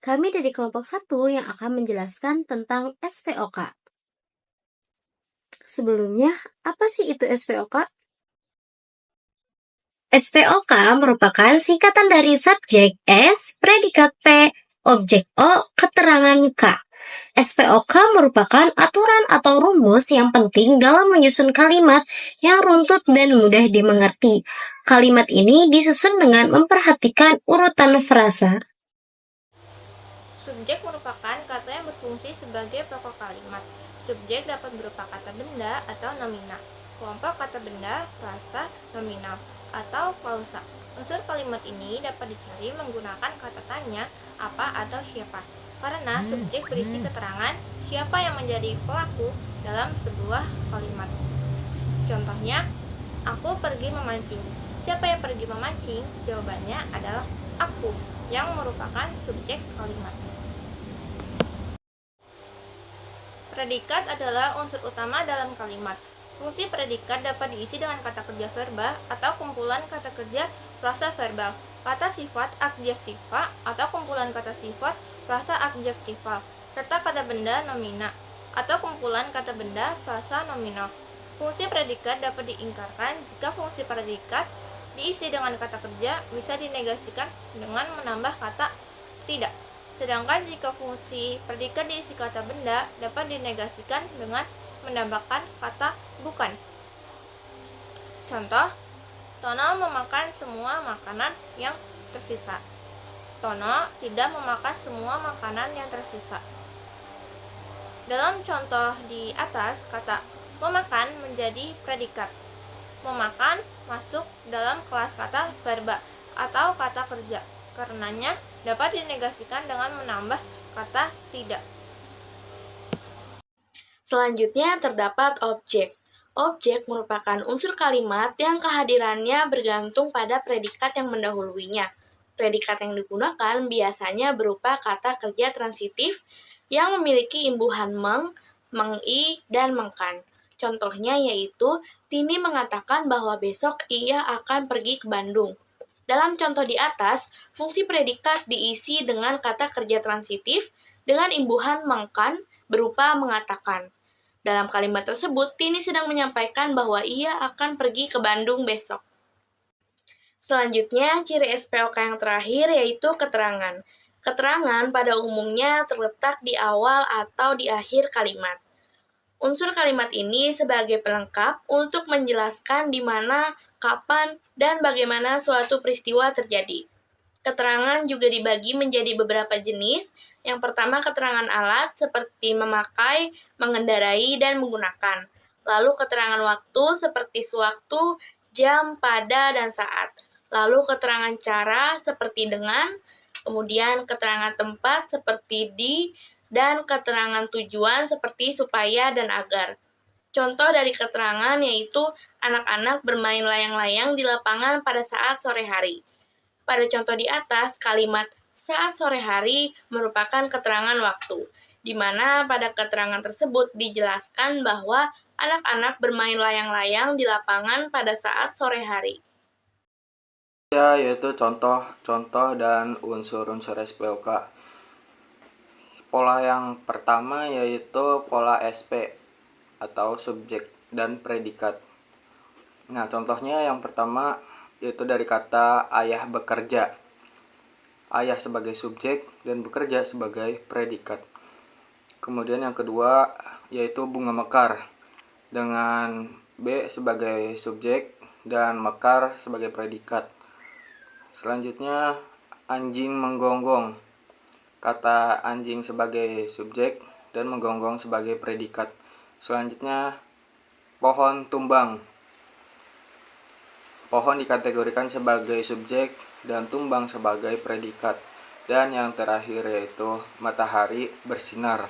Kami dari kelompok 1 yang akan menjelaskan tentang SPOK. Sebelumnya, apa sih itu SPOK? SPOK merupakan singkatan dari subjek S, predikat P, objek O, keterangan K. SPOK merupakan aturan atau rumus yang penting dalam menyusun kalimat yang runtut dan mudah dimengerti. Kalimat ini disusun dengan memperhatikan urutan frasa. Subjek merupakan kata yang berfungsi sebagai pokok kalimat. Subjek dapat berupa kata benda atau nomina, kelompok kata benda, frasa, nominal, atau klausa. Unsur kalimat ini dapat dicari menggunakan kata tanya, apa, atau siapa. Karena subjek berisi keterangan siapa yang menjadi pelaku dalam sebuah kalimat. Contohnya, aku pergi memancing. Siapa yang pergi memancing? Jawabannya adalah aku, yang merupakan subjek kalimat. Predikat adalah unsur utama dalam kalimat. Fungsi predikat dapat diisi dengan kata kerja verba atau kumpulan kata kerja frasa verbal, kata sifat adjektiva atau kumpulan kata sifat frasa adjektiva, serta kata benda nomina atau kumpulan kata benda frasa nominal. Fungsi predikat dapat diingkarkan jika fungsi predikat diisi dengan kata kerja bisa dinegasikan dengan menambah kata tidak. Sedangkan jika fungsi predikat diisi kata benda dapat dinegasikan dengan menambahkan kata bukan. Contoh, Tono memakan semua makanan yang tersisa. Tono tidak memakan semua makanan yang tersisa. Dalam contoh di atas, kata memakan menjadi predikat. Memakan masuk dalam kelas kata verba atau kata kerja. Karenanya dapat dinegasikan dengan menambah kata tidak. Selanjutnya terdapat objek. Objek merupakan unsur kalimat yang kehadirannya bergantung pada predikat yang mendahuluinya. Predikat yang digunakan biasanya berupa kata kerja transitif yang memiliki imbuhan meng-i, dan mengkan. Contohnya yaitu, Tini mengatakan bahwa besok ia akan pergi ke Bandung. Dalam contoh di atas, fungsi predikat diisi dengan kata kerja transitif dengan imbuhan mengkan berupa mengatakan. Dalam kalimat tersebut, Tini sedang menyampaikan bahwa ia akan pergi ke Bandung besok. Selanjutnya, ciri SPOK yang terakhir yaitu keterangan. Keterangan pada umumnya terletak di awal atau di akhir kalimat. Unsur kalimat ini sebagai pelengkap untuk menjelaskan di mana, kapan, dan bagaimana suatu peristiwa terjadi. Keterangan juga dibagi menjadi beberapa jenis. Yang pertama, keterangan alat seperti memakai, mengendarai, dan menggunakan. Lalu keterangan waktu seperti sewaktu, jam, pada, dan saat. Lalu keterangan cara seperti dengan, kemudian keterangan tempat seperti di, dan keterangan tujuan seperti supaya dan agar. Contoh dari keterangan yaitu anak-anak bermain layang-layang di lapangan pada saat sore hari. Pada contoh di atas, kalimat saat sore hari merupakan keterangan waktu, di mana pada keterangan tersebut dijelaskan bahwa anak-anak bermain layang-layang di lapangan pada saat sore hari. Ya, yaitu contoh-contoh dan unsur-unsur SPOK. Pola yang pertama yaitu pola SP atau subjek dan predikat. Nah, contohnya yang pertama yaitu dari kata ayah bekerja. Ayah sebagai subjek dan bekerja sebagai predikat. Kemudian yang kedua yaitu bunga mekar dengan B sebagai subjek dan mekar sebagai predikat. Selanjutnya anjing menggonggong. Kata anjing sebagai subjek dan menggonggong sebagai predikat. Selanjutnya pohon tumbang. Pohon dikategorikan sebagai subjek dan tumbang sebagai predikat. Dan yang terakhir yaitu matahari bersinar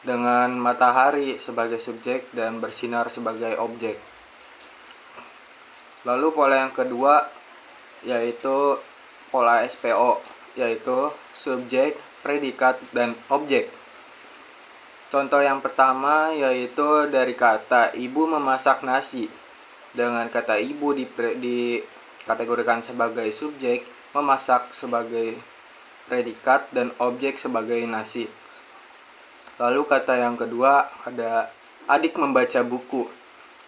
dengan matahari sebagai subjek dan bersinar sebagai objek. Lalu pola yang kedua yaitu pola SPO, yaitu subjek, predikat, dan objek. Contoh yang pertama yaitu dari kata ibu memasak nasi. Dengan kata ibu dikategorikan sebagai subjek, memasak sebagai predikat, dan objek sebagai nasi. Lalu kata yang kedua ada adik membaca buku.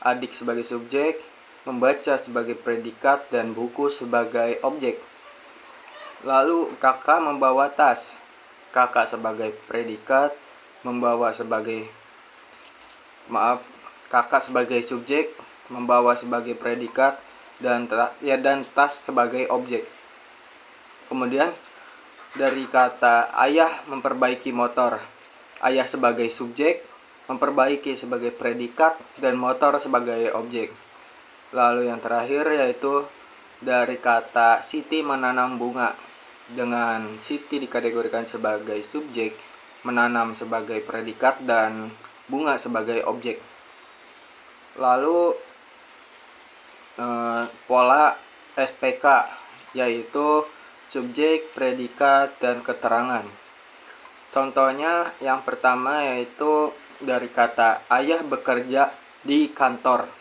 Adik sebagai subjek, membaca sebagai predikat, dan buku sebagai objek. Lalu kakak membawa tas. Kakak sebagai predikat, kakak sebagai subjek, membawa sebagai predikat, dan tas sebagai objek. Kemudian dari kata ayah memperbaiki motor. Ayah sebagai subjek, memperbaiki sebagai predikat, dan motor sebagai objek. Lalu yang terakhir yaitu dari kata Siti menanam bunga. Dengan Siti dikategorikan sebagai subjek, menanam sebagai predikat, dan bunga sebagai objek. Lalu pola SPK yaitu subjek, predikat, dan keterangan. Contohnya yang pertama yaitu dari kata ayah bekerja di kantor.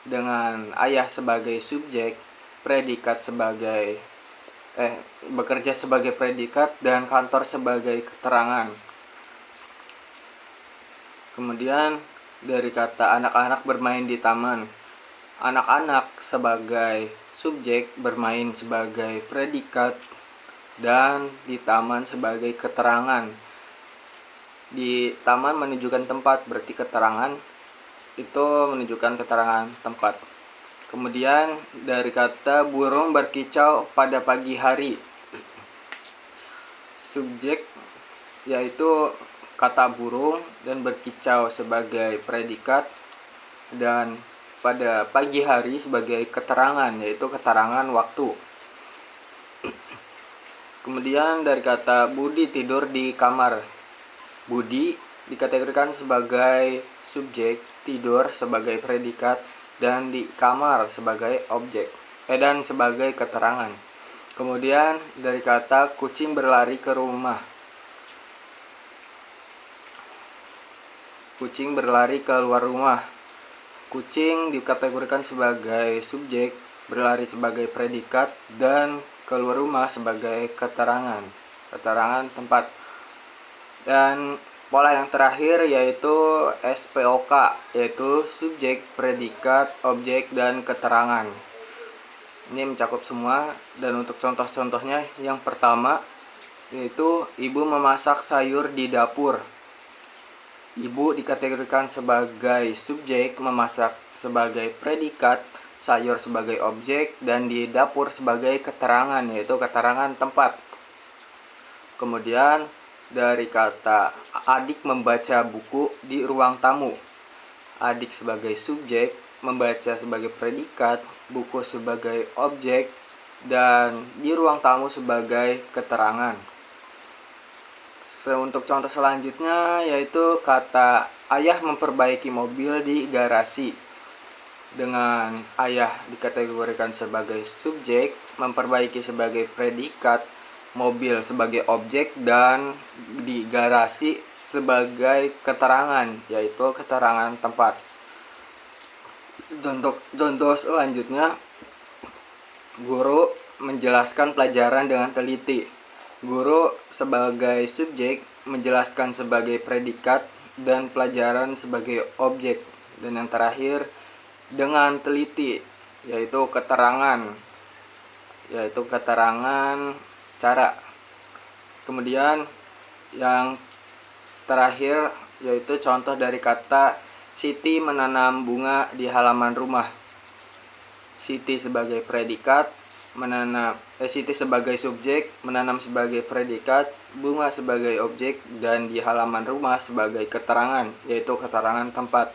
Dengan ayah sebagai subjek, predikat sebagai bekerja sebagai predikat, dan kantor sebagai keterangan. Kemudian dari kata anak-anak bermain di taman. Anak-anak sebagai subjek, bermain sebagai predikat, dan di taman sebagai keterangan. Di taman menunjukkan tempat, berarti keterangan itu menunjukkan keterangan tempat. Kemudian dari kata burung berkicau pada pagi hari. Subjek yaitu kata burung dan berkicau sebagai predikat, dan pada pagi hari sebagai keterangan, yaitu keterangan waktu. Kemudian dari kata Budi tidur di kamar. Budi dikategorikan sebagai subjek, tidur sebagai predikat, dan di kamar sebagai objek dan sebagai keterangan. Kemudian dari kata kucing berlari ke rumah. Kucing berlari keluar rumah. Kucing dikategorikan sebagai subjek, berlari sebagai predikat, dan keluar rumah sebagai keterangan tempat. Dan pola yang terakhir yaitu SPOK, yaitu subjek, predikat, objek, dan keterangan. Ini mencakup semua. Dan untuk contoh-contohnya, yang pertama yaitu ibu memasak sayur di dapur. Ibu dikategorikan sebagai subjek, memasak sebagai predikat, sayur sebagai objek, dan di dapur sebagai keterangan, yaitu keterangan tempat. Kemudian dari kata adik membaca buku di ruang tamu. Adik sebagai subjek, membaca sebagai predikat, buku sebagai objek, dan di ruang tamu sebagai keterangan. Untuk contoh selanjutnya yaitu kata ayah memperbaiki mobil di garasi. Dengan ayah dikategorikan sebagai subjek, memperbaiki sebagai predikat, mobil sebagai objek, dan di garasi sebagai keterangan, yaitu keterangan tempat. Contoh selanjutnya, guru menjelaskan pelajaran dengan teliti. Guru sebagai subjek, menjelaskan sebagai predikat, dan pelajaran sebagai objek. Dan yang terakhir, dengan teliti, yaitu keterangan cara. Kemudian yang terakhir yaitu contoh dari kata Siti menanam bunga di halaman rumah. Siti sebagai predikat, Siti sebagai subjek, menanam sebagai predikat, bunga sebagai objek, dan di halaman rumah sebagai keterangan, yaitu keterangan tempat.